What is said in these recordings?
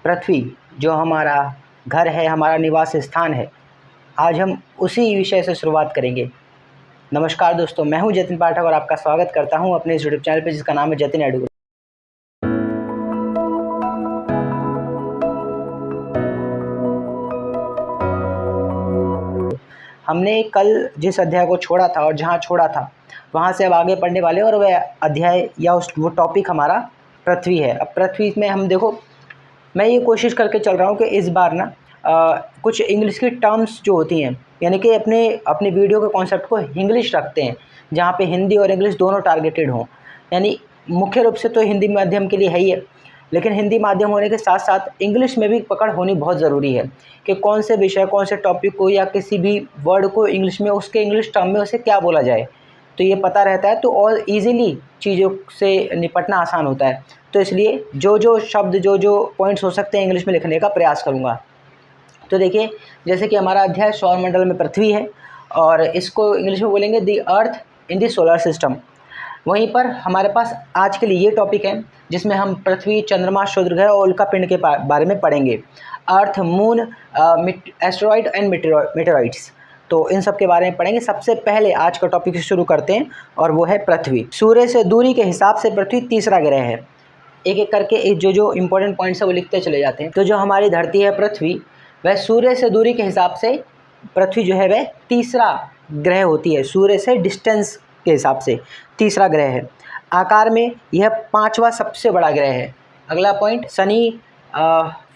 पृथ्वी जो हमारा घर है, हमारा निवास स्थान है, आज हम उसी विषय से शुरुआत करेंगे। नमस्कार दोस्तों, मैं हूं जतिन पाठक और आपका स्वागत करता हूं अपने इस यूट्यूब चैनल पे जिसका नाम है जतिन एडुकेशन। हमने कल जिस अध्याय को छोड़ा था और जहां छोड़ा था वहां से अब आगे पढ़ने वाले, और वह अध्याय या वो टॉपिक हमारा पृथ्वी है। अब पृथ्वी में हम देखो, मैं ये कोशिश करके चल रहा हूँ कि इस बार ना कुछ इंग्लिश की टर्म्स जो होती हैं, यानी कि अपने वीडियो के कॉन्सेप्ट को इंग्लिश रखते हैं, जहाँ पे हिंदी और इंग्लिश दोनों टारगेटेड हों। यानी मुख्य रूप से तो हिंदी माध्यम के लिए है ही है, लेकिन हिंदी माध्यम होने के साथ साथ इंग्लिश में भी पकड़ होनी बहुत ज़रूरी है कि कौन से विषय, कौन से टॉपिक को या किसी भी वर्ड को इंग्लिश में, उसके इंग्लिश टर्म में उसे क्या बोला जाए, तो ये पता रहता है तो और इजीली चीज़ों से निपटना आसान होता है। तो इसलिए जो शब्द, जो पॉइंट्स हो सकते हैं इंग्लिश में लिखने का प्रयास करूँगा। तो देखिए, जैसे कि हमारा अध्याय सौरमंडल में पृथ्वी है और इसको इंग्लिश में बोलेंगे the earth in the solar system. वहीं पर हमारे पास आज के लिए ये टॉपिक है जिसमें हम पृथ्वी, चंद्रमा, क्षुद्रग्रह और उल्कापिंड के बारे में पढ़ेंगे। अर्थ, मून, एस्टेरॉइड एंड मेटेरॉइड्स, तो इन सब के बारे में पढ़ेंगे। सबसे पहले आज का टॉपिक शुरू करते हैं और वो है पृथ्वी। सूर्य से दूरी के हिसाब से पृथ्वी तीसरा ग्रह है। एक एक करके जो इंपॉर्टेंट पॉइंट्स है वो लिखते चले जाते हैं। तो जो हमारी धरती है पृथ्वी, वह सूर्य से दूरी के हिसाब से पृथ्वी जो है वह तीसरा ग्रह होती है। सूर्य से डिस्टेंस के हिसाब से तीसरा ग्रह है। आकार में यह पांचवा सबसे बड़ा ग्रह है। अगला पॉइंट, शनि,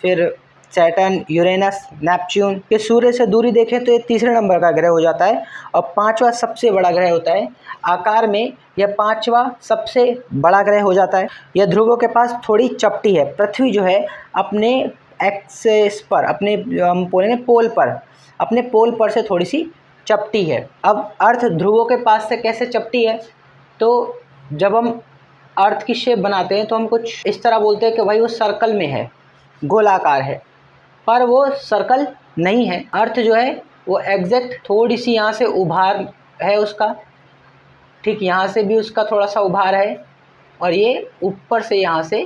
फिर सैटर्न, यूरेनस, नेपच्यून के सूर्य से दूरी देखें तो ये तीसरे नंबर का ग्रह हो जाता है और पांचवा सबसे बड़ा ग्रह होता है। आकार में यह पांचवा सबसे बड़ा ग्रह हो जाता है। यह ध्रुवों के पास थोड़ी चपटी है। पृथ्वी जो है अपने एक्सेस पर, अपने हम बोलेंगे पोल पर, अपने पोल पर से थोड़ी सी चपटी है। अब अर्थ ध्रुवों के पास से कैसे चपटी है, तो जब हम अर्थ की शेप बनाते हैं तो हम कुछ इस तरह बोलते हैं कि भाई वो सर्कल में है, गोलाकार है, पर वो सर्कल नहीं है। अर्थ जो है वो एग्जैक्ट थोड़ी सी यहाँ से उभार है उसका, ठीक यहाँ से भी उसका थोड़ा सा उभार है, और ये ऊपर से यहाँ से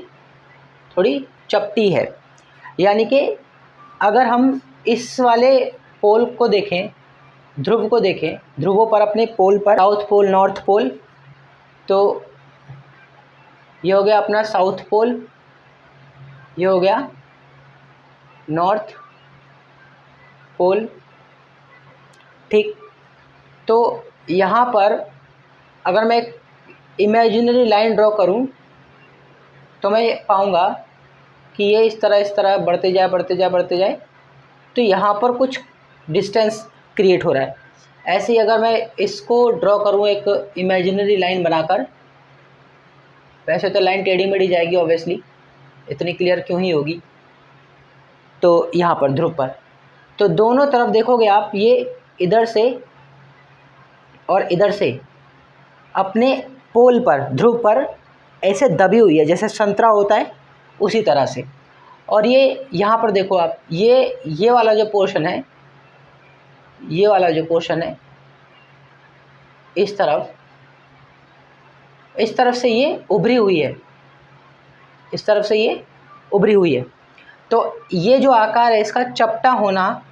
थोड़ी चपटी है। यानी कि अगर हम इस वाले पोल को देखें, ध्रुव को देखें, ध्रुवों पर अपने पोल पर, साउथ पोल, नॉर्थ पोल, तो ये हो गया अपना साउथ पोल, ये हो गया नॉर्थ पोल, ठीक। तो यहाँ पर अगर मैं एक इमेजिनरी लाइन ड्रॉ करूँ तो मैं पाऊँगा कि ये इस तरह बढ़ते जाए, तो यहाँ पर कुछ डिस्टेंस क्रिएट हो रहा है। ऐसे ही अगर मैं इसको ड्रॉ करूँ एक इमेजिनरी लाइन बनाकर, वैसे तो लाइन टेढ़ी मेढ़ी जाएगी ऑब्वियसली, इतनी क्लियर क्यों ही होगी। तो यहाँ पर ध्रुव पर, तो दोनों तरफ देखोगे आप, ये इधर से और इधर से अपने पोल पर, ध्रुव पर ऐसे दबी हुई है, जैसे संतरा होता है उसी तरह से। और ये यहाँ पर देखो आप, ये वाला जो पोर्शन है, ये वाला जो पोर्शन है, इस तरफ से ये उभरी हुई है, इस तरफ से ये उभरी हुई है। तो ये जो आकार है इसका चपटा होना,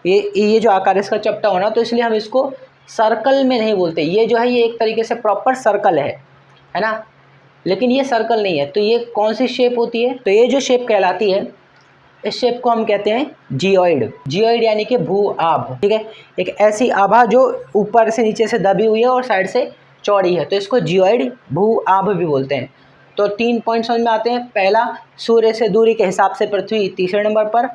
ये जो आकार है इसका चपटा होना, तो इसलिए हम इसको सर्कल में नहीं बोलते। ये जो है ये एक तरीके से प्रॉपर सर्कल है ना, लेकिन ये सर्कल नहीं है। तो ये कौन सी शेप होती है, तो ये जो शेप कहलाती है, इस शेप को हम कहते हैं जियोइड। जियोइड यानी कि भू आभ, ठीक है। एक ऐसी आभा जो ऊपर से नीचे से दबी हुई है और साइड से चौड़ी है, तो इसको जियोइड, भू आभ भी बोलते हैं। तो 3 पॉइंट समझ में आते हैं। पहला, सूर्य से दूरी के हिसाब से पृथ्वी तीसरे नंबर पर,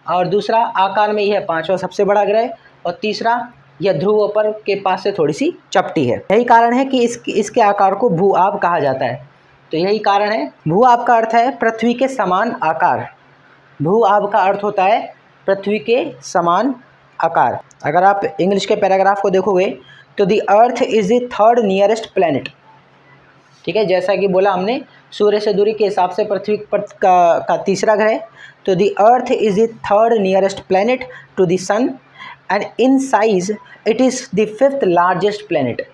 और दूसरा, आकार में यह पांचवा सबसे बड़ा ग्रह, और तीसरा, यह ध्रुवों पर के पास से थोड़ी सी चपटी है। यही कारण है कि इसके आकार को भू आभ कहा जाता है। तो यही कारण है। भू आभ का अर्थ है पृथ्वी के समान आकार। भू आभ का अर्थ होता है पृथ्वी के समान आकार। अगर आप इंग्लिश के पैराग्राफ को देखोगे तो the earth is the third nearest planet, ठीक है। जैसा कि बोला हमने, सूर्य से दूरी के हिसाब से पृथ्वी का तीसरा ग्रह, तो the earth is the third nearest planet to the sun and in size it is the fifth largest planet,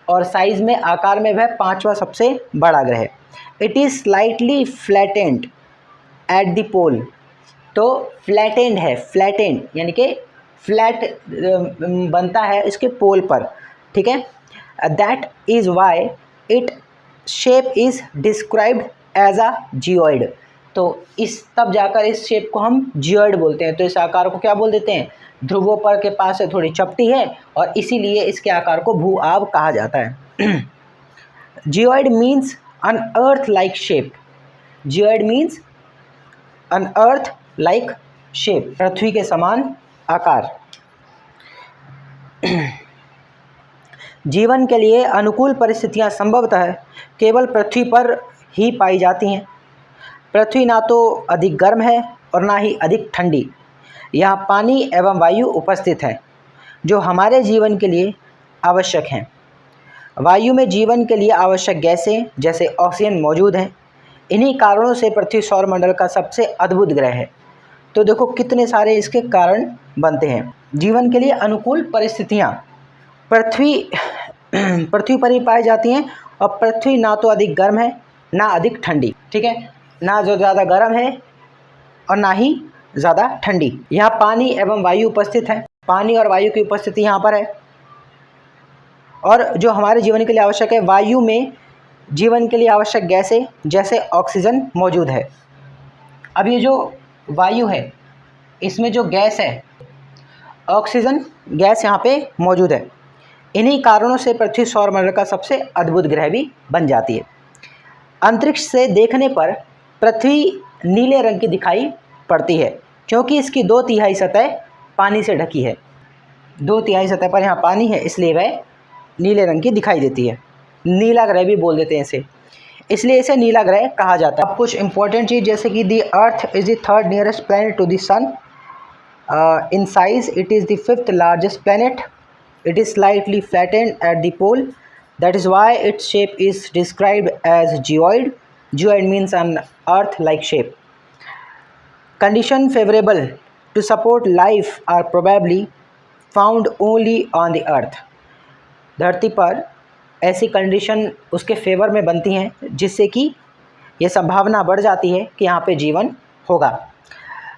और साइज में, आकार में वह पांचवा सबसे बड़ा ग्रह है। It is slightly flattened, at the pole, तो फ्लैटेंड है, फ्लैटेंड यानी कि फ्लैट बनता है इसके पोल पर, ठीक है। That is why it shape is described as a geoid, तो इस तब जाकर इस शेप को हम जियोइड बोलते हैं। तो इस आकार को क्या बोल देते हैं, ध्रुवों पर के पास से थोड़ी चपटी है और इसीलिए इसके आकार को भू आब कहा जाता है। Geoid means an earth like shape, geoid means an earth like shape, पृथ्वी के समान आकार। जीवन के लिए अनुकूल परिस्थितियां संभवतः केवल पृथ्वी पर ही पाई जाती हैं। पृथ्वी ना तो अधिक गर्म है और ना ही अधिक ठंडी, यहाँ पानी एवं वायु उपस्थित है जो हमारे जीवन के लिए आवश्यक हैं। वायु में जीवन के लिए आवश्यक गैसें जैसे ऑक्सीजन मौजूद हैं। इन्हीं कारणों से पृथ्वी सौरमंडल का सबसे अद्भुत ग्रह है। तो देखो कितने सारे इसके कारण बनते हैं। जीवन के लिए अनुकूल परिस्थितियाँ पृथ्वी पृथ्वी पर ही पाई जाती हैं और पृथ्वी ना तो अधिक गर्म है ना अधिक ठंडी, ठीक है, ना जो ज़्यादा गर्म है और ना ही ज़्यादा ठंडी। यहाँ पानी एवं वायु उपस्थित है, पानी और वायु की उपस्थिति यहाँ पर है। और जो हमारे जीवन के लिए आवश्यक है, वायु में जीवन के लिए आवश्यक गैसें जैसे ऑक्सीजन मौजूद है। अब ये जो वायु है इसमें जो गैस है ऑक्सीजन गैस यहाँ पे मौजूद है। इन्हीं कारणों से पृथ्वी सौरमंडल का सबसे अद्भुत ग्रह भी बन जाती है। अंतरिक्ष से देखने पर पृथ्वी नीले रंग की दिखाई पड़ती है क्योंकि इसकी 2/3 सतह पानी से ढकी है। 2/3 सतह पर यहाँ पानी है, इसलिए वह नीले रंग की दिखाई देती है। नीला ग्रह भी बोल देते हैं इसे, इसलिए इसे नीला ग्रह कहा जाता है। अब कुछ इंपॉर्टेंट चीज़ जैसे कि the earth is the third nearest planet to the sun, in size it is the 5th largest planet, it is slightly flattened at the pole, that is why its shape is described as geoid. Geoid means an earth like shape. Condition favorable to support life are probably found only on the earth. धरती पर ऐसी condition उसके favour में बनती हैं जिससे कि ये संभावना बढ़ जाती है कि यहाँ पे जीवन होगा।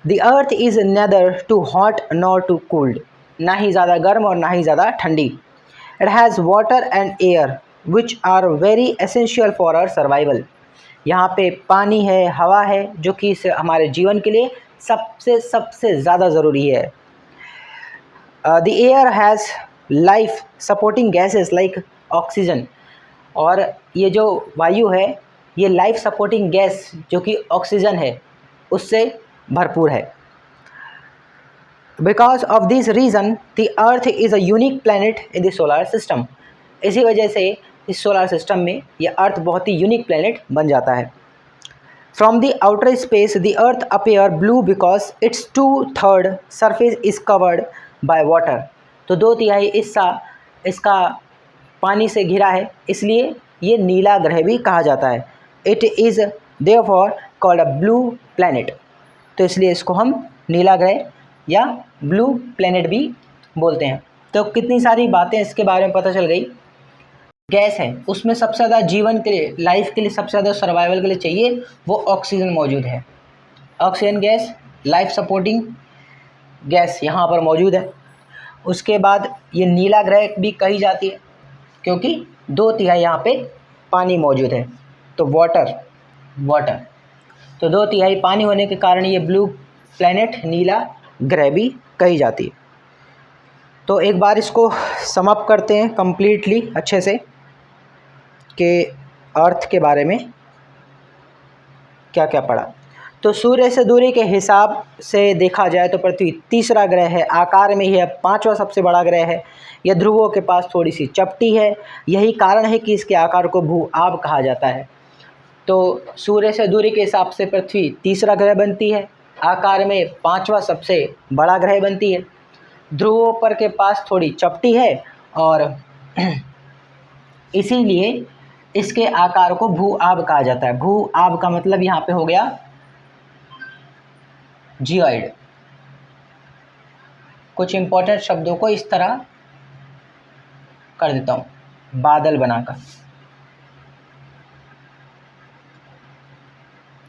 The earth is neither too hot nor too cold, ना ही ज़्यादा गर्म और ना ही ज़्यादा ठंडी। It has water and air which are very essential for our survival, यहाँ पे पानी है, हवा है, जो कि हमारे जीवन के लिए सबसे ज़्यादा ज़रूरी है। The air has life supporting gases like oxygen, और ये जो वायु है ये लाइफ सपोर्टिंग गैस जो कि ऑक्सीजन है उससे भरपूर है। Because of this reason the earth is a unique planet in the solar system, इसी वजह से इस सोलर सिस्टम में ये अर्थ बहुत ही यूनिक प्लैनेट बन जाता है। From the outer space the earth appear blue because it's 2/3 surface is covered by water, तो 2/3 हिस्सा इसका पानी से घिरा है, इसलिए ये नीला ग्रह भी कहा जाता है। It is therefore called a blue planet, तो इसलिए इसको हम नीला ग्रह या ब्लू प्लैनेट भी बोलते हैं। तो कितनी सारी बातें इसके बारे में पता चल गई। गैस है उसमें सबसे ज़्यादा जीवन के लिए, लाइफ के लिए सबसे ज़्यादा सर्वाइवल के लिए चाहिए वो ऑक्सीजन मौजूद है। Oxygen gas life supporting gas यहाँ पर मौजूद है। उसके बाद ये नीला ग्रह भी कही जाती है क्योंकि 2/3 यहाँ पे पानी मौजूद है, तो वाटर, तो 2/3 पानी होने के कारण ये ब्लू प्लैनेट नीला ग्रह भी कही जाती है। तो एक बार इसको समअप करते हैं कंप्लीटली अच्छे से कि अर्थ के बारे में क्या क्या पढ़ा। तो सूर्य से दूरी के हिसाब से देखा जाए तो पृथ्वी तीसरा ग्रह है, आकार में यह 5वां सबसे बड़ा ग्रह है। यह ध्रुवों के पास थोड़ी सी चपटी है, यही कारण है कि इसके आकार को भू आब कहा जाता है। तो सूर्य से दूरी के हिसाब से पृथ्वी तीसरा ग्रह बनती है, आकार में 5वां सबसे बड़ा ग्रह बनती है। ध्रुवों पर के पास थोड़ी चपटी है और इसीलिए इसके आकार को भू आब कहा जाता है। भू आब का मतलब यहाँ पे हो गया जियोइड। कुछ इंपॉर्टेंट शब्दों को इस तरह कर देता हूँ बादल बनाकर।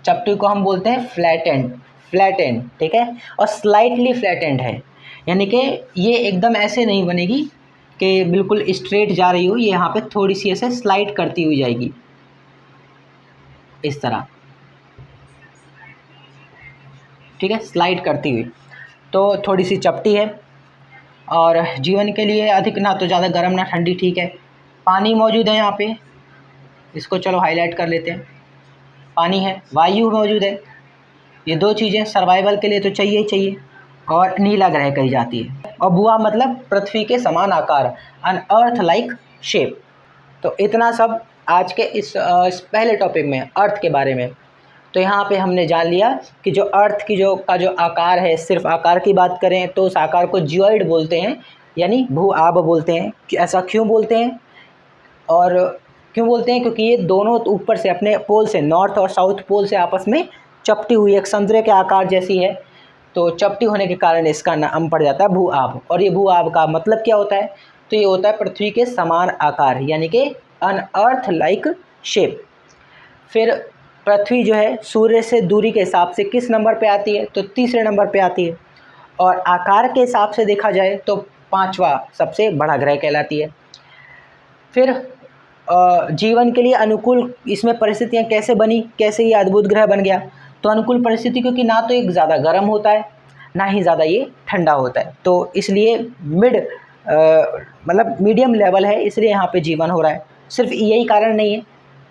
चपटी को हम बोलते हैं फ्लैट एंड, फ्लैट एंड, ठीक है। और स्लाइटली फ्लैट एंड है, यानी कि ये एकदम ऐसे नहीं बनेगी कि बिल्कुल स्ट्रेट जा रही हो, ये यहाँ पे थोड़ी सी ऐसे स्लाइड करती हुई जाएगी इस तरह, ठीक है, स्लाइड करती हुई। तो थोड़ी सी चपटी है और जीवन के लिए अधिक ना तो ज़्यादा गर्म ना ठंडी, ठीक है। पानी मौजूद है यहाँ पे, इसको चलो हाईलाइट कर लेते हैं। पानी है, वायु मौजूद है, ये दो चीज़ें सर्वाइवल के लिए तो चाहिए ही चाहिए। और नीला ग्रह कही जाती है। और भूआ मतलब पृथ्वी के समान आकार, एन अर्थ लाइक शेप। तो इतना सब आज के इस पहले टॉपिक में अर्थ के बारे में। तो यहाँ पे हमने जान लिया कि जो अर्थ की जो आकार है, सिर्फ आकार की बात करें तो उस आकार को जियोइड बोलते हैं, यानी भू आब बोलते हैं। ऐसा क्यों बोलते हैं और क्यों बोलते हैं? क्योंकि ये दोनों ऊपर से अपने पोल से, नॉर्थ और साउथ पोल से आपस में चपटी हुई एक संतरे के आकार जैसी है। तो चपटी होने के कारण इसका नाम पड़ जाता है भू आब। और ये भू आब का मतलब क्या होता है? तो ये होता है पृथ्वी के समान आकार, यानी कि अन अर्थ लाइक शेप। फिर पृथ्वी जो है सूर्य से दूरी के हिसाब से किस नंबर पे आती है? तो तीसरे नंबर पे आती है। और आकार के हिसाब से देखा जाए तो पांचवा सबसे बड़ा ग्रह कहलाती है। फिर जीवन के लिए अनुकूल इसमें परिस्थितियाँ कैसे बनी, कैसे ये अद्भुत ग्रह बन गया? तो अनुकूल परिस्थिति, क्योंकि ना तो एक ज़्यादा गर्म होता है ना ही ज़्यादा ये ठंडा होता है, तो इसलिए मतलब मीडियम लेवल है, इसलिए यहाँ पे जीवन हो रहा है। सिर्फ यही कारण नहीं है,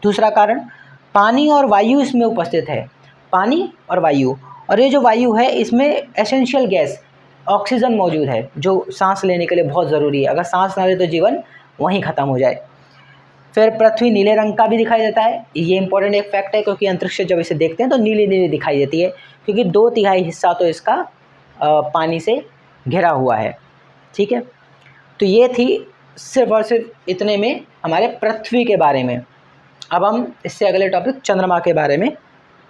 दूसरा कारण पानी और वायु इसमें उपस्थित है। पानी और वायु, और ये जो वायु है इसमें एसेंशियल गैस ऑक्सीजन मौजूद है, जो सांस लेने के लिए बहुत ज़रूरी है। अगर सांस ना ले तो जीवन वहीं ख़त्म हो जाए। फिर पृथ्वी नीले रंग का भी दिखाई देता है, ये इंपॉर्टेंट एक फैक्ट है, क्योंकि अंतरिक्ष से जब इसे देखते हैं तो नीली नीली दिखाई देती है, क्योंकि 2/3 हिस्सा तो इसका पानी से घिरा हुआ है, ठीक है। तो ये थी सिर्फ और सिर्फ इतने में हमारे पृथ्वी के बारे में। अब हम इससे अगले टॉपिक चंद्रमा के बारे में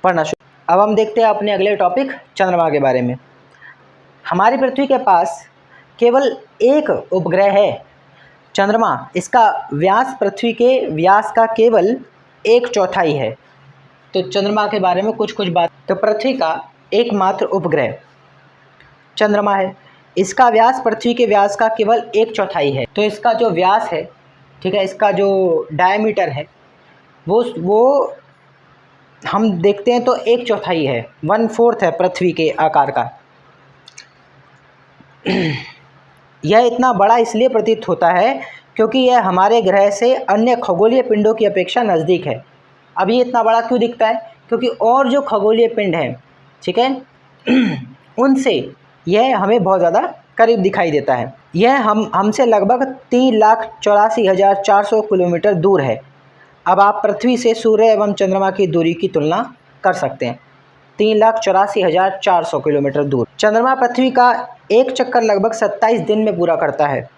पढ़ना शुरू। अब हम देखते हैं अपने अगले टॉपिक चंद्रमा के बारे में। हमारी पृथ्वी के पास केवल एक उपग्रह है, चंद्रमा। इसका व्यास पृथ्वी के व्यास का केवल 1/4 है। तो चंद्रमा के बारे में कुछ बात। तो पृथ्वी का एकमात्र उपग्रह चंद्रमा है, इसका व्यास पृथ्वी के व्यास का केवल 1/4 है। तो इसका जो व्यास है, ठीक है, इसका जो डायमीटर है वो हम देखते हैं तो 1/4 है, 1/4 है पृथ्वी के आकार का। यह इतना बड़ा इसलिए प्रतीत होता है क्योंकि यह हमारे ग्रह से अन्य खगोलीय पिंडों की अपेक्षा नज़दीक है। अब ये इतना बड़ा क्यों दिखता है? क्योंकि और जो खगोलीय पिंड हैं, ठीक है, उनसे यह हमें बहुत ज़्यादा करीब दिखाई देता है। यह हमसे लगभग 3,84,400 किलोमीटर दूर है। अब आप पृथ्वी से सूर्य एवं चंद्रमा की दूरी की तुलना कर सकते हैं। 3,84,400 किलोमीटर दूर। चंद्रमा पृथ्वी का एक चक्कर लगभग 27 दिन में पूरा करता है।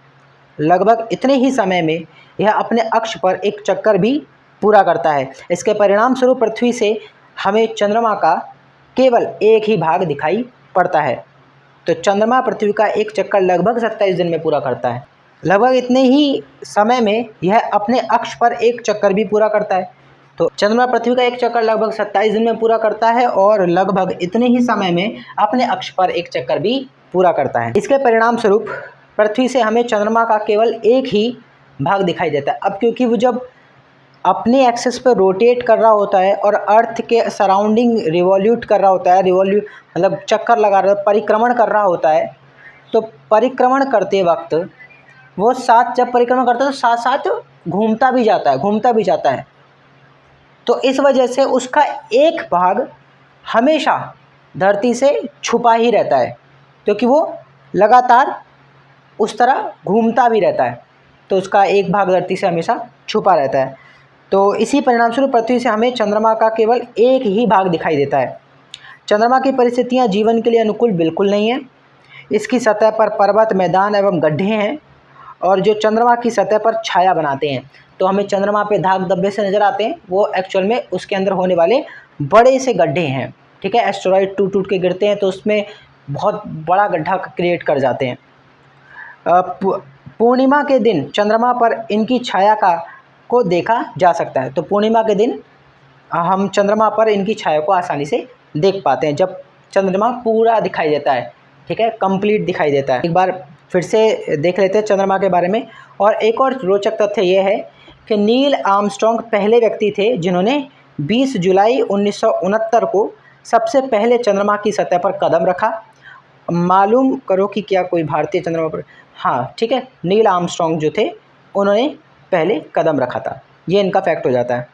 लगभग इतने ही समय में यह अपने अक्ष पर एक चक्कर भी पूरा करता है। इसके परिणाम स्वरूप पृथ्वी से हमें चंद्रमा का केवल एक ही भाग दिखाई पड़ता है। तो चंद्रमा पृथ्वी का एक चक्कर लगभग 27 दिन में पूरा करता है। लगभग इतने ही समय में यह अपने अक्ष पर एक चक्कर भी पूरा करता है। तो चंद्रमा पृथ्वी का एक चक्कर लगभग 27 दिन में पूरा करता है और लगभग इतने ही समय में अपने अक्ष पर एक चक्कर भी पूरा करता है। इसके परिणाम स्वरूप पृथ्वी से हमें चंद्रमा का केवल एक ही भाग दिखाई देता है। अब क्योंकि वो जब अपने एक्सिस पर रोटेट कर रहा होता है और अर्थ के सराउंडिंग रिवॉल्यूट कर रहा होता है, मतलब चक्कर लगा रहा है, परिक्रमण कर रहा होता है, तो परिक्रमण करते वक्त वो जब परिक्रमण करता है तो साथ साथ घूमता भी जाता है। तो इस वजह से उसका एक भाग हमेशा धरती से छुपा ही रहता है, क्योंकि वो लगातार उस तरह घूमता भी रहता है, तो उसका एक भाग धरती से हमेशा छुपा रहता है। तो इसी परिणामस्वरूप पृथ्वी से हमें चंद्रमा का केवल एक ही भाग दिखाई देता है। चंद्रमा की परिस्थितियाँ जीवन के लिए अनुकूल बिल्कुल नहीं है। इसकी सतह पर पर्वत, मैदान एवं गड्ढे हैं, और जो चंद्रमा की सतह पर छाया बनाते हैं। तो हमें चंद्रमा पे दाग धब्बे से नज़र आते हैं, वो एक्चुअल में उसके अंदर होने वाले बड़े से गड्ढे हैं, ठीक है। एस्टेरॉइड टूट के गिरते हैं तो उसमें बहुत बड़ा गड्ढा क्रिएट कर जाते हैं। पूर्णिमा के दिन चंद्रमा पर इनकी छाया को देखा जा सकता है। तो पूर्णिमा के दिन हम चंद्रमा पर इनकी छाया को आसानी से देख पाते हैं जब चंद्रमा पूरा दिखाई देता है, ठीक है, कंप्लीट दिखाई देता है। एक बार फिर से देख लेते हैं चंद्रमा के बारे में। और एक और रोचक तथ्य ये है कि नील आर्मस्ट्रॉन्ग पहले व्यक्ति थे जिन्होंने 20 जुलाई 1969 को सबसे पहले चंद्रमा की सतह पर कदम रखा। मालूम करो कि क्या कोई भारतीय चंद्रमा पर, हाँ ठीक है, नील आर्मस्ट्रॉन्ग जो थे उन्होंने पहले कदम रखा था। ये इनका फैक्ट हो जाता है।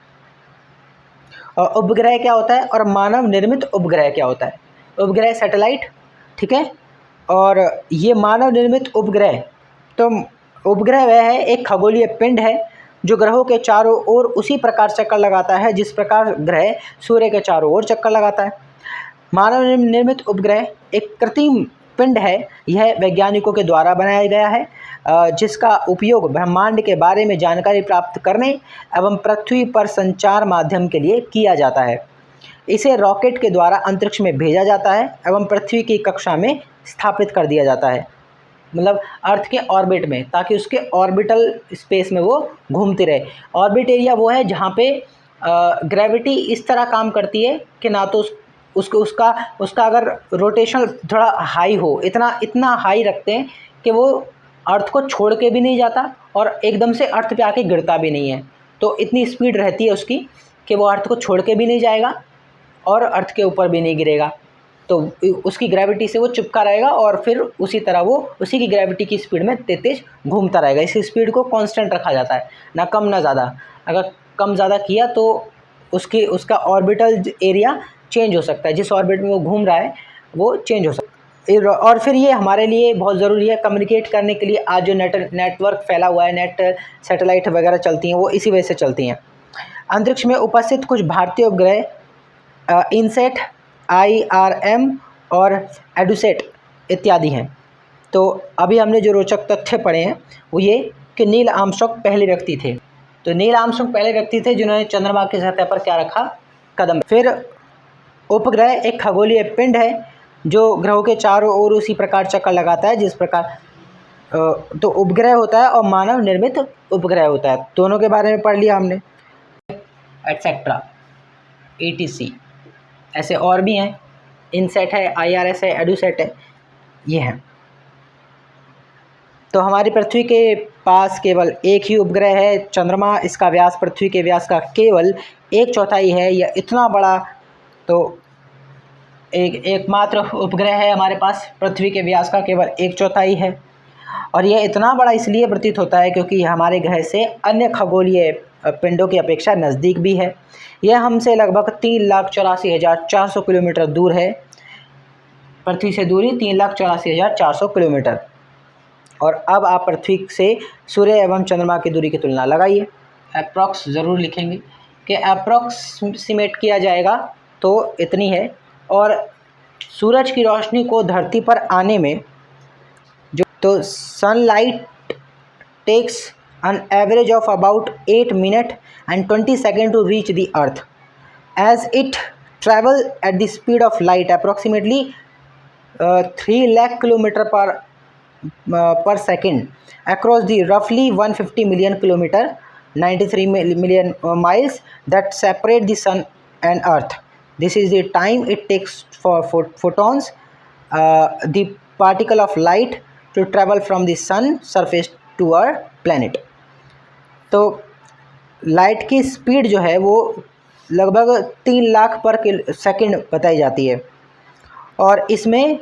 और उपग्रह क्या होता है और मानव निर्मित उपग्रह क्या होता है? उपग्रह सैटेलाइट, ठीक है, और ये मानव निर्मित उपग्रह, तो उपग्रह वह है एक खगोलीय पिंड है जो ग्रहों के चारों ओर उसी प्रकार चक्कर लगाता है जिस प्रकार ग्रह सूर्य के चारों ओर चक्कर लगाता है। मानव निर्मित उपग्रह एक कृत्रिम पिंड है। यह वैज्ञानिकों के द्वारा बनाया गया है जिसका उपयोग ब्रह्मांड के बारे में जानकारी प्राप्त करने एवं पृथ्वी पर संचार माध्यम के लिए किया जाता है। इसे रॉकेट के द्वारा अंतरिक्ष में भेजा जाता है एवं पृथ्वी की कक्षा में स्थापित कर दिया जाता है, मतलब अर्थ के ऑर्बिट में, ताकि उसके ऑर्बिटल स्पेस में वो घूमती रहे। ऑर्बिट एरिया वो है जहाँ पे ग्रेविटी इस तरह काम करती है कि ना तो उसका अगर रोटेशन थोड़ा हाई हो, इतना हाई रखते हैं कि वो अर्थ को छोड़ के भी नहीं जाता और एकदम से अर्थ पे आके गिरता भी नहीं है। तो इतनी स्पीड रहती है उसकी कि वो अर्थ को छोड़ के भी नहीं जाएगा और अर्थ के ऊपर भी नहीं गिरेगा। तो उसकी ग्रेविटी से वो चिपका रहेगा और फिर उसी तरह वो उसी की ग्रेविटी की स्पीड में तेज घूमता रहेगा। इस स्पीड को कांस्टेंट रखा जाता है, ना कम ना ज़्यादा। अगर कम ज़्यादा किया तो उसका ऑर्बिटल एरिया चेंज हो सकता है, जिस ऑर्बिट में वो घूम रहा है वो चेंज हो सकता है। और फिर ये हमारे लिए बहुत ज़रूरी है कम्युनिकेट करने के लिए। आज जो नेटवर्क फैला हुआ है, नेट सैटेलाइट वगैरह चलती हैं, वो इसी वजह से चलती हैं। अंतरिक्ष में उपस्थित कुछ भारतीय उपग्रह इनसेट, IRM और एडुसेट इत्यादि हैं। तो अभी हमने जो रोचक तथ्य पढ़े हैं वो ये कि नील आर्मस्ट्रॉन्ग पहले व्यक्ति थे। तो नील आर्मस्ट्रॉन्ग पहले व्यक्ति थे जिन्होंने चंद्रमा की सतह पर क्या रखा? कदम। फिर उपग्रह एक खगोलीय पिंड है जो ग्रहों के चारों ओर उसी प्रकार चक्कर लगाता है जिस प्रकार तो उपग्रह होता है और मानव निर्मित उपग्रह होता है। दोनों के बारे में पढ़ लिया हमने, एटसेट्रा, ETC। ऐसे और भी हैं, इनसेट है, IRS है, एडुसेट है, ये हैं। तो हमारी पृथ्वी के पास केवल एक ही उपग्रह है चंद्रमा। इसका व्यास पृथ्वी के व्यास का केवल 1/4 है। यह इतना बड़ा तो एकमात्र उपग्रह है हमारे पास, पृथ्वी के व्यास का केवल 1/4 है। और यह इतना बड़ा इसलिए प्रतीत होता है क्योंकि यह हमारे ग्रह से अन्य खगोलीय पिंडों की अपेक्षा नज़दीक भी है। यह हमसे लगभग 3,84,400 किलोमीटर दूर है। पृथ्वी से दूरी 3,84,400 किलोमीटर। और अब आप पृथ्वी से सूर्य एवं चंद्रमा की दूरी की तुलना लगाइए। अप्रॉक्स ज़रूर लिखेंगे कि अप्रॉक्सीमेट किया जाएगा तो इतनी है। और सूरज की रोशनी को धरती पर आने में तो sunlight takes an average of about 8 minutes and 20 seconds to reach the earth as it travels at the speed of light approximately 3 lakh km per second across the roughly 150 million kilometer 93 million miles that separate the sun and earth. This is the time it takes for photons, the particle of light, to travel from the sun surface to our planet. तो light की speed जो है वो लगभग 3 लाख पर second बताई जाती है और इसमें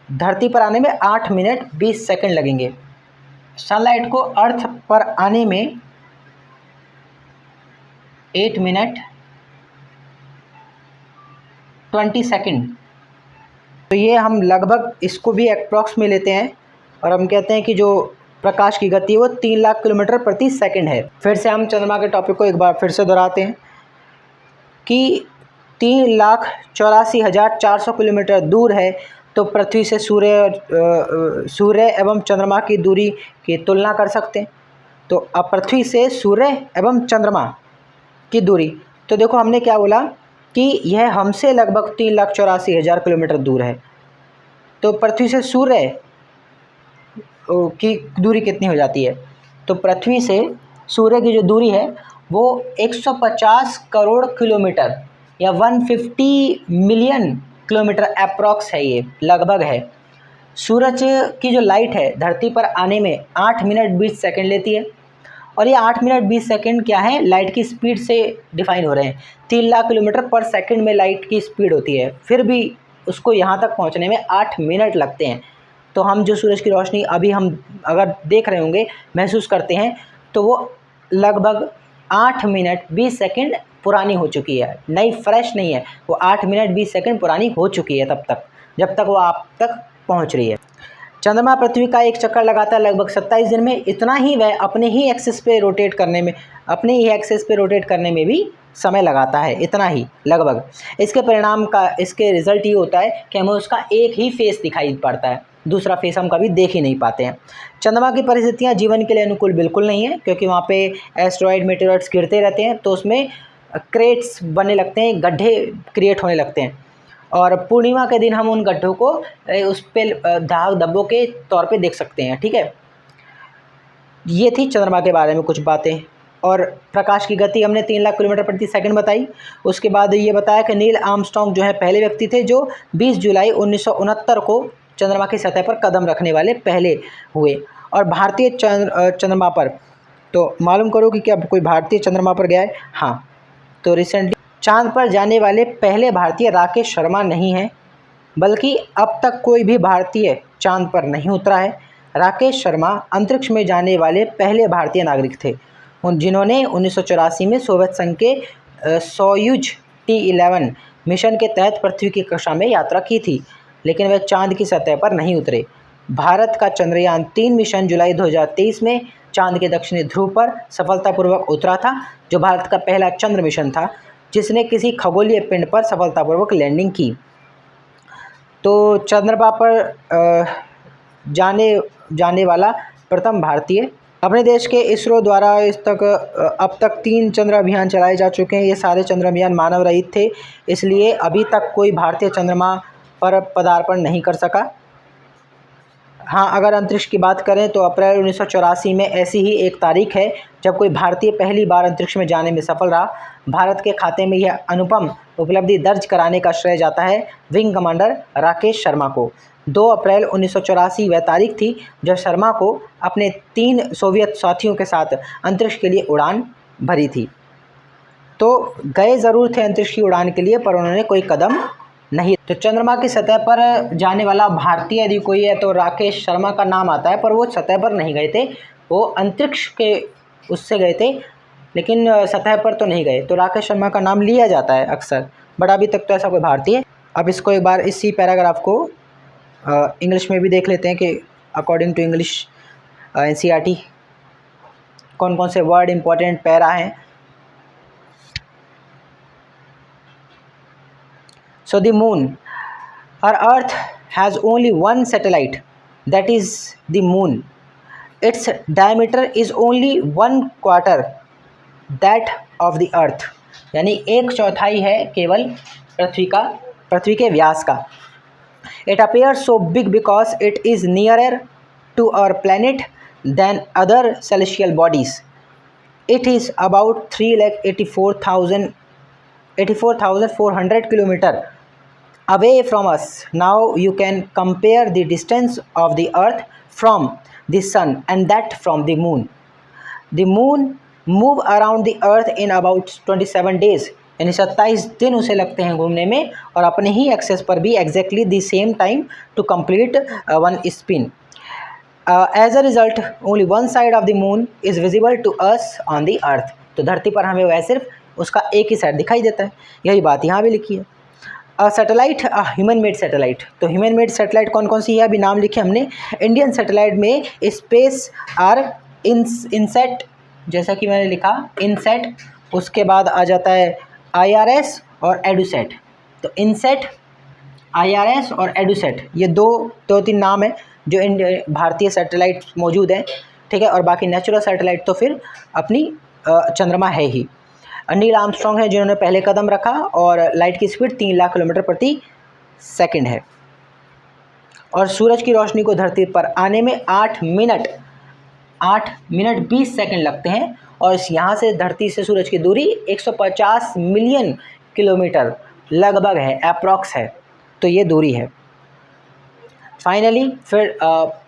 धरती पर आने में 8 मिनट 20 सेकंड लगेंगे। सनलाइट को अर्थ पर आने में 8 मिनट 20 सेकंड। तो ये हम लगभग इसको भी अप्रॉक्स में लेते हैं और हम कहते हैं कि जो प्रकाश की गति वो 3 लाख किलोमीटर प्रति सेकंड है। फिर से हम चंद्रमा के टॉपिक को एक बार फिर से दोहराते हैं कि 3,84,400 किलोमीटर दूर है। तो पृथ्वी से सूर्य एवं चंद्रमा की दूरी की तुलना कर सकते हैं। तो अब पृथ्वी से सूर्य एवं चंद्रमा की दूरी, तो देखो हमने क्या बोला कि यह हमसे लगभग 3,84,000 किलोमीटर दूर है। तो पृथ्वी से सूर्य की दूरी कितनी हो जाती है? तो पृथ्वी से सूर्य की जो दूरी है वो 150 करोड़ किलोमीटर या 150 मिलियन किलोमीटर अप्रॉक्स है, ये लगभग है। सूरज की जो लाइट है धरती पर आने में 8 मिनट 20 सेकंड लेती है, और ये 8 मिनट 20 सेकंड क्या है, लाइट की स्पीड से डिफाइन हो रहे हैं। 3 लाख किलोमीटर पर सेकंड में लाइट की स्पीड होती है, फिर भी उसको यहाँ तक पहुँचने में 8 मिनट लगते हैं। तो हम जो सूरज की रोशनी अभी हम अगर देख रहे होंगे, महसूस करते हैं, तो वो लगभग 8 मिनट 20 सेकंड पुरानी हो चुकी है, नई फ्रेश नहीं है, वो 8 मिनट 20 सेकंड पुरानी हो चुकी है तब तक, जब तक वो आप तक पहुंच रही है। चंद्रमा पृथ्वी का एक चक्कर लगाता है लगभग 27 दिन में। इतना ही वह अपने ही एक्सिस पे रोटेट करने में भी समय लगाता है, इतना ही लगभग। इसके परिणाम का इसके रिजल्ट ये होता है कि हमें उसका एक ही फेस दिखाई पड़ता है, दूसरा फेस हम कभी देख ही नहीं पाते हैं। चंद्रमा की परिस्थितियाँ जीवन के लिए अनुकूल बिल्कुल नहीं है, क्योंकि वहाँ पे एस्ट्रॉयड मेटेरॉइड्स गिरते रहते हैं, तो उसमें क्रेट्स बनने लगते हैं, गड्ढे क्रिएट होने लगते हैं, और पूर्णिमा के दिन हम उन गड्ढों को उस पर दाग धब्बों के तौर पे देख सकते हैं। ठीक है, ये थी चंद्रमा के बारे में कुछ बातें। और प्रकाश की गति हमने 3 लाख किलोमीटर प्रति सेकंड बताई। उसके बाद ये बताया कि नील आर्मस्ट्रॉन्ग जो है पहले व्यक्ति थे जो 20 जुलाई 1969 को चंद्रमा की सतह पर कदम रखने वाले पहले हुए। और भारतीय चंद्रमा पर तो मालूम करो कि क्या कोई भारतीय चंद्रमा पर गया है? हाँ, तो रिसेंटली चांद पर जाने वाले पहले भारतीय राकेश शर्मा नहीं हैं, बल्कि अब तक कोई भी भारतीय चांद पर नहीं उतरा है। राकेश शर्मा अंतरिक्ष में जाने वाले पहले भारतीय नागरिक थे, जिन्होंने 1984 में सोवियत संघ के सोयूज T11 मिशन के तहत पृथ्वी की कक्षा में यात्रा की थी, लेकिन वे चांद की सतह पर नहीं उतरे। भारत का चंद्रयान 3 मिशन जुलाई 2023 में चांद के दक्षिणी ध्रुव पर सफलतापूर्वक उतरा था, जो भारत का पहला चंद्र मिशन था जिसने किसी खगोलीय पिंड पर सफलतापूर्वक लैंडिंग की। तो चंद्रमा पर जाने वाला प्रथम भारतीय। अपने देश के इसरो द्वारा अब तक 3 चंद्र अभियान चलाए जा चुके हैं। ये सारे चंद्र अभियान मानव रहित थे, इसलिए अभी तक कोई भारतीय चंद्रमा पर पदार्पण नहीं कर सका। हाँ, अगर अंतरिक्ष की बात करें तो अप्रैल 1984 में ऐसी ही एक तारीख है जब कोई भारतीय पहली बार अंतरिक्ष में जाने में सफल रहा। भारत के खाते में यह अनुपम उपलब्धि दर्ज कराने का श्रेय जाता है विंग कमांडर राकेश शर्मा को। 2 अप्रैल 1984 वह तारीख थी जब शर्मा को अपने 3 सोवियत साथियों के साथ अंतरिक्ष के लिए उड़ान भरी थी। तो गए ज़रूर थे अंतरिक्ष की उड़ान के लिए, पर उन्होंने कोई कदम नहीं। तो चंद्रमा की सतह पर जाने वाला भारतीय यदि कोई है तो राकेश शर्मा का नाम आता है, पर वो सतह पर नहीं गए थे, वो अंतरिक्ष के उससे गए थे, लेकिन सतह पर तो नहीं गए। तो राकेश शर्मा का नाम लिया जाता है अक्सर, बट अभी तक तो ऐसा कोई भारतीय। अब इसको एक बार इसी पैराग्राफ को इंग्लिश में भी देख लेते हैं कि अकॉर्डिंग टू इंग्लिश NCERT कौन कौन से वर्ड इंपॉर्टेंट पैरा हैं। So the moon, our earth has only one satellite, that is the moon. Its diameter is only 1/4 that of the earth, यानी 1/4 है केवल पृथ्वी के व्यास का। It appears so big because it is nearer to our planet than other celestial bodies. It is about 3,84,400 kilometer away from us. Now you can compare the distance of the earth from the sun and that from the moon. The moon move around the earth in about 27 days, यानी 27 दिन उसे लगते हैं घूमने में, और अपने ही access पर भी exactly the same time to complete one spin. As a result, only one side of the moon is visible to us on the earth. तो धरती पर हमें वह सिर्फ उसका एक ही साइड दिखाई देता है। यही बात यहाँ भी लिखी है। Satellite, human made satellite. तो ह्यूमन मेड सैटेलाइट कौन कौन सी है, अभी नाम लिखे हमने। इंडियन सैटेलाइट में स्पेस आर इनसेट, जैसा कि मैंने लिखा इनसेट, उसके बाद आ जाता है IRS और एडुसेट। तो इनसेट, IRS और एडुसेट, ये दो 3 नाम है जो भारतीय सैटेलाइट मौजूद हैं। ठीक है, और बाकी नेचुरल सैटेलाइट तो फिर अपनी चंद्रमा है ही। नील आर्मस्ट्रॉन्ग है जिन्होंने पहले कदम रखा, और लाइट की स्पीड 3 लाख किलोमीटर प्रति सेकंड है। और सूरज की रोशनी को धरती पर आने में 8 मिनट 20 सेकंड लगते हैं, और यहाँ से धरती से सूरज की दूरी 150 मिलियन किलोमीटर लगभग है, अप्रॉक्स है, तो ये दूरी है। फाइनली फिर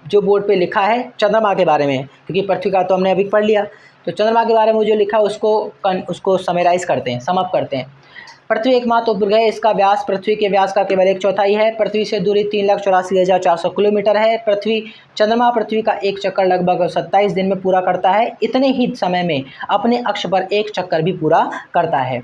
जो बोर्ड पे लिखा है चंद्रमा के बारे में, क्योंकि पृथ्वी का तो हमने अभी पढ़ लिया, तो चंद्रमा के बारे में जो लिखा है उसको समराइज़ करते हैं, समअप करते हैं। पृथ्वी एकमात्र उपग्रह है, इसका व्यास पृथ्वी के व्यास का केवल 1/4 है। पृथ्वी से दूरी 3,84,400 किलोमीटर है। चंद्रमा पृथ्वी का एक चक्कर लगभग 27 दिन में पूरा करता है। इतने ही समय में अपने अक्ष पर एक चक्कर भी पूरा करता है।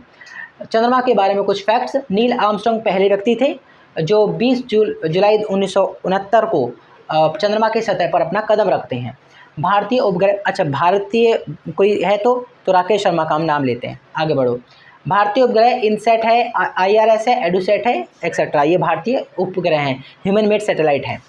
चंद्रमा के बारे में कुछ फैक्ट्स। नील आर्मस्ट्रांग पहले व्यक्ति थे जो 20 जुलाई 1969 को चंद्रमा की सतह पर अपना कदम रखते हैं। भारतीय उपग्रह, अच्छा भारतीय कोई है तो राकेश शर्मा का हम नाम लेते हैं। आगे बढ़ो। भारतीय उपग्रह इनसैट है, IRS है, एडुसैट है, एक्सेट्रा, ये भारतीय उपग्रह हैं, ह्यूमन मेड सैटेलाइट हैं।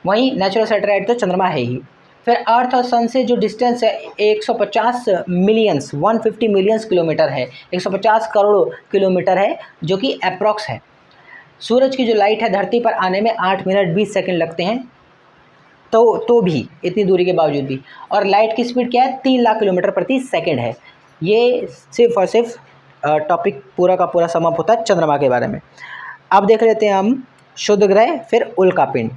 वहीं नेचुरल सैटेलाइट तो चंद्रमा है ही। फिर अर्थ और सन से जो डिस्टेंस है 150 मिलियंस 150 मिलियंस किलोमीटर है, 150 करोड़ किलोमीटर है, जो कि अप्रॉक्स है। सूरज की जो लाइट है धरती पर आने में 8 मिनट 20 सेकंड लगते हैं, तो भी इतनी दूरी के बावजूद भी। और लाइट की स्पीड क्या है, 3 लाख किलोमीटर प्रति सेकंड है। ये सिर्फ और सिर्फ टॉपिक पूरा का पूरा समाप्त होता है चंद्रमा के बारे में। अब देख लेते हैं हम शुद्ध ग्रह, फिर उल्कापिंड,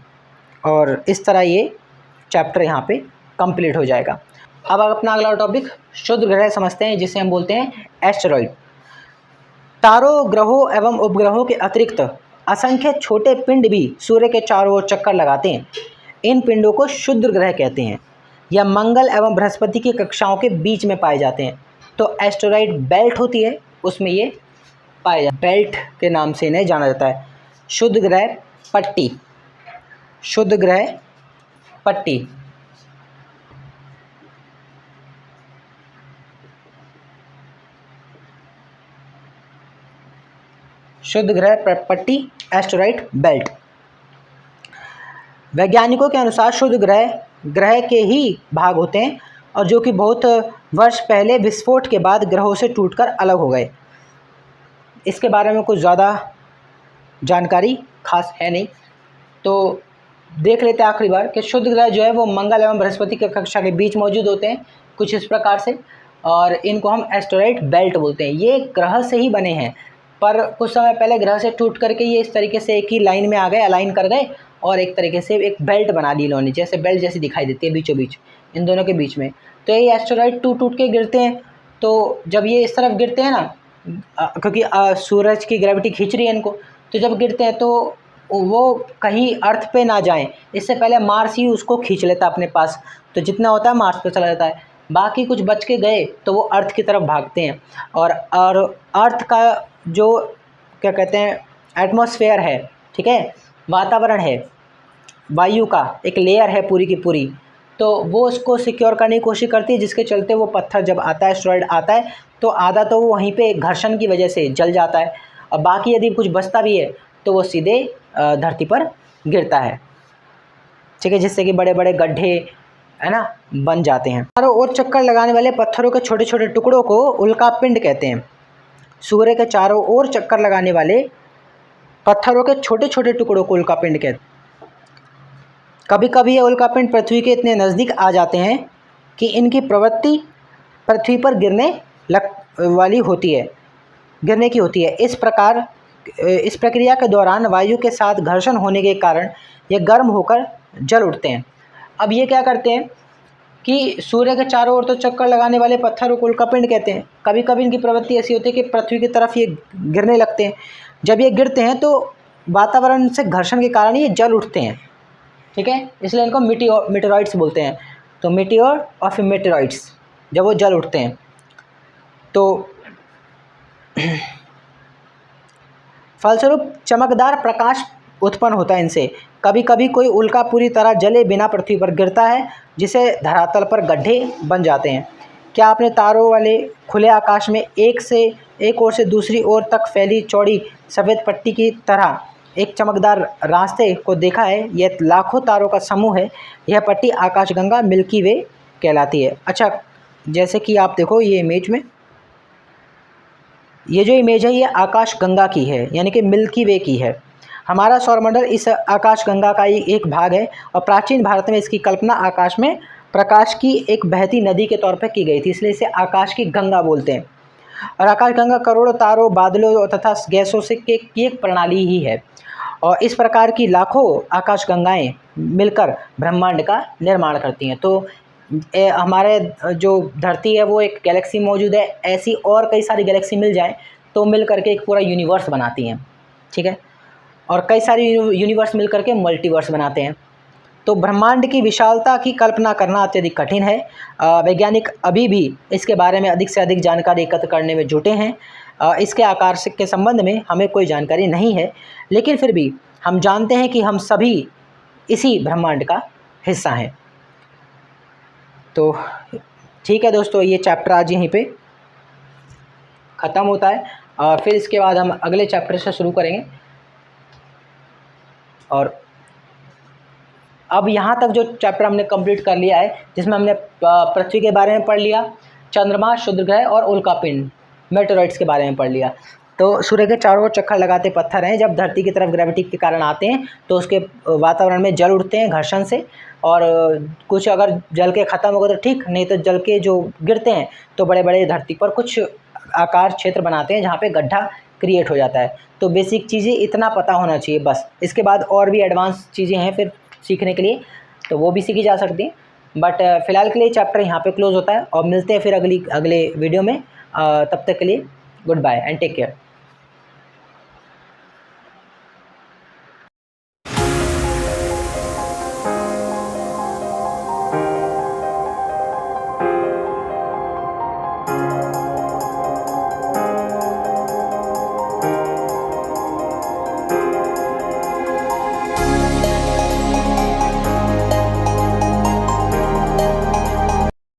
और इस तरह ये चैप्टर यहाँ पे कंप्लीट हो जाएगा। अब अपना अगला टॉपिक शुद्ध ग्रह समझते हैं, जिसे हम बोलते हैं एस्टेरॉइड। तारों, ग्रहों एवं उपग्रहों के अतिरिक्त असंख्य छोटे पिंड भी सूर्य के चारों ओर चक्कर लगाते हैं। इन पिंडों को शुद्ध ग्रह कहते हैं। यह मंगल एवं बृहस्पति की कक्षाओं के बीच में पाए जाते हैं। तो एस्टेरॉइड बेल्ट होती है, उसमें ये पाए जाते, बेल्ट के नाम से इन्हें जाना जाता है। शुद्ध ग्रह पट्टी, शुद्ध ग्रह पट्टी, शुद्ध ग्रह पट्टी, एस्टेरॉइड बेल्ट। वैज्ञानिकों के अनुसार शुद्ध ग्रह के ही भाग होते हैं, और जो कि बहुत वर्ष पहले विस्फोट के बाद ग्रहों से टूटकर अलग हो गए। इसके बारे में कुछ ज़्यादा जानकारी खास है नहीं, तो देख लेते हैं आखिरी बार कि शुद्ध ग्रह जो है वो मंगल एवं बृहस्पति की कक्षा के बीच मौजूद होते हैं, कुछ इस प्रकार से, और इनको हम एस्टेरॉइड बेल्ट बोलते हैं। ये ग्रह से ही बने हैं, पर कुछ समय पहले ग्रह से टूट करके ये इस तरीके से एक ही लाइन में आ गए, अलाइन कर गए, और एक तरीके से एक बेल्ट बना दी इन्होंने, जैसे बेल्ट जैसी दिखाई देती है बीचों बीच, इन दोनों के बीच में। तो ये एस्टेरॉइड टूट के गिरते हैं। तो जब ये इस तरफ गिरते हैं ना, क्योंकि सूरज की ग्रेविटी खींच रही है इनको, तो जब गिरते हैं तो वो कहीं अर्थ पे ना जाएं, इससे पहले मार्स ही उसको खींच लेता है अपने पास। तो जितना होता है मार्स पे चला जाता है, बाकी कुछ बच के गए तो वो अर्थ की तरफ भागते हैं। और अर्थ का जो क्या कहते हैं एटमॉस्फेयर है, ठीक है, वातावरण है, वायु का एक लेयर है पूरी की पूरी, तो वो उसको सिक्योर करने की कोशिश करती है, जिसके चलते वो पत्थर जब आता है, एस्टेरॉइड आता है, तो आधा तो वो वहीं पे घर्षण की वजह से जल जाता है, और बाकी यदि कुछ बचता भी है तो वो सीधे धरती पर गिरता है, ठीक है, जिससे कि बड़े बड़े गड्ढे है ना बन जाते हैं। चारों ओर चक्कर लगाने वाले पत्थरों के छोटे छोटे टुकड़ों को उल्कापिंड कहते हैं। सूर्य के चारों ओर चक्कर लगाने वाले पत्थरों के छोटे छोटे टुकड़ों को उल्कापिंड कहते हैं। कभी कभी ये उल्कापिंड पृथ्वी के इतने नज़दीक आ जाते हैं कि इनकी प्रवृत्ति पृथ्वी पर गिरने की होती है। इस प्रक्रिया के दौरान वायु के साथ घर्षण होने के कारण ये गर्म होकर जल उठते हैं। अब ये क्या करते हैं कि सूर्य के चारों ओर तो चक्कर लगाने वाले पत्थरों को उल्कापिंड कहते हैं। कभी कभी इनकी प्रवृत्ति ऐसी होती है कि पृथ्वी की तरफ ये गिरने लगते हैं। जब ये गिरते हैं तो वातावरण से घर्षण के कारण ये जल उठते हैं, ठीक है, इसलिए इनको मीटेरॉइड्स बोलते हैं। तो मीटियोर और फिर मीटेरॉइड्स, जब वो जल उठते हैं तो फलस्वरूप चमकदार प्रकाश उत्पन्न होता है इनसे। कभी कभी कोई उल्का पूरी तरह जले बिना पृथ्वी पर गिरता है, जिसे धरातल पर गड्ढे बन जाते हैं। क्या आपने तारों वाले खुले आकाश में एक ओर से दूसरी ओर तक फैली चौड़ी सफ़ेद पट्टी की तरह एक चमकदार रास्ते को देखा है? यह लाखों तारों का समूह है। यह पट्टी आकाशगंगा मिल्की वे कहलाती है। अच्छा, जैसे कि आप देखो ये इमेज में, ये जो इमेज है ये आकाशगंगा की है, यानी कि मिल्की वे की है। हमारा सौरमंडल इस आकाशगंगा का ही एक भाग है, और प्राचीन भारत में इसकी कल्पना आकाश में प्रकाश की एक बहती नदी के तौर पर की गई थी, इसलिए इसे आकाश की गंगा बोलते हैं। और आकाशगंगा करोड़ों तारों, बादलों तथा गैसों से की एक प्रणाली ही है और इस प्रकार की लाखों आकाशगंगाएं मिलकर ब्रह्मांड का निर्माण करती हैं। तो हमारे जो धरती है वो एक गैलेक्सी मौजूद है, ऐसी और कई सारी गैलेक्सी मिल जाएं तो मिल करके एक पूरा यूनिवर्स बनाती हैं, ठीक है। और कई सारी यूनिवर्स मिल करके मल्टीवर्स बनाते हैं। तो ब्रह्मांड की विशालता की कल्पना करना अत्यधिक कठिन है। वैज्ञानिक अभी भी इसके बारे में अधिक से अधिक जानकारी एकत्र करने में जुटे हैं। इसके आकार से के संबंध में हमें कोई जानकारी नहीं है, लेकिन फिर भी हम जानते हैं कि हम सभी इसी ब्रह्मांड का हिस्सा हैं। तो ठीक है दोस्तों, ये चैप्टर आज यहीं पे ख़त्म होता है और फिर इसके बाद हम अगले चैप्टर से शुरू करेंगे। और अब यहाँ तक जो चैप्टर हमने कंप्लीट कर लिया है, जिसमें हमने पृथ्वी के बारे में पढ़ लिया, चंद्रमा, क्षुद्र ग्रह और उल्कापिंड मेटेरॉइड्स के बारे में पढ़ लिया। तो सूर्य के चारों ओर चक्कर लगाते पत्थर हैं, जब धरती की तरफ ग्रेविटी के कारण आते हैं तो उसके वातावरण में जल उठते हैं घर्षण से, और कुछ अगर जल के ख़त्म हो गए तो ठीक, नहीं तो जल के जो गिरते हैं तो बड़े बड़े धरती पर कुछ आकार क्षेत्र बनाते हैं जहाँ पे गड्ढा क्रिएट हो जाता है। तो बेसिक चीज़ें इतना पता होना चाहिए बस। इसके बाद और भी एडवांस चीज़ें हैं फिर सीखने के लिए, तो वो भी सीखी जा सकती हैं। बट फ़िलहाल के लिए चैप्टर यहाँ पे क्लोज़ होता है और मिलते हैं फिर अगले वीडियो में। तब तक के लिए goodbye and take care.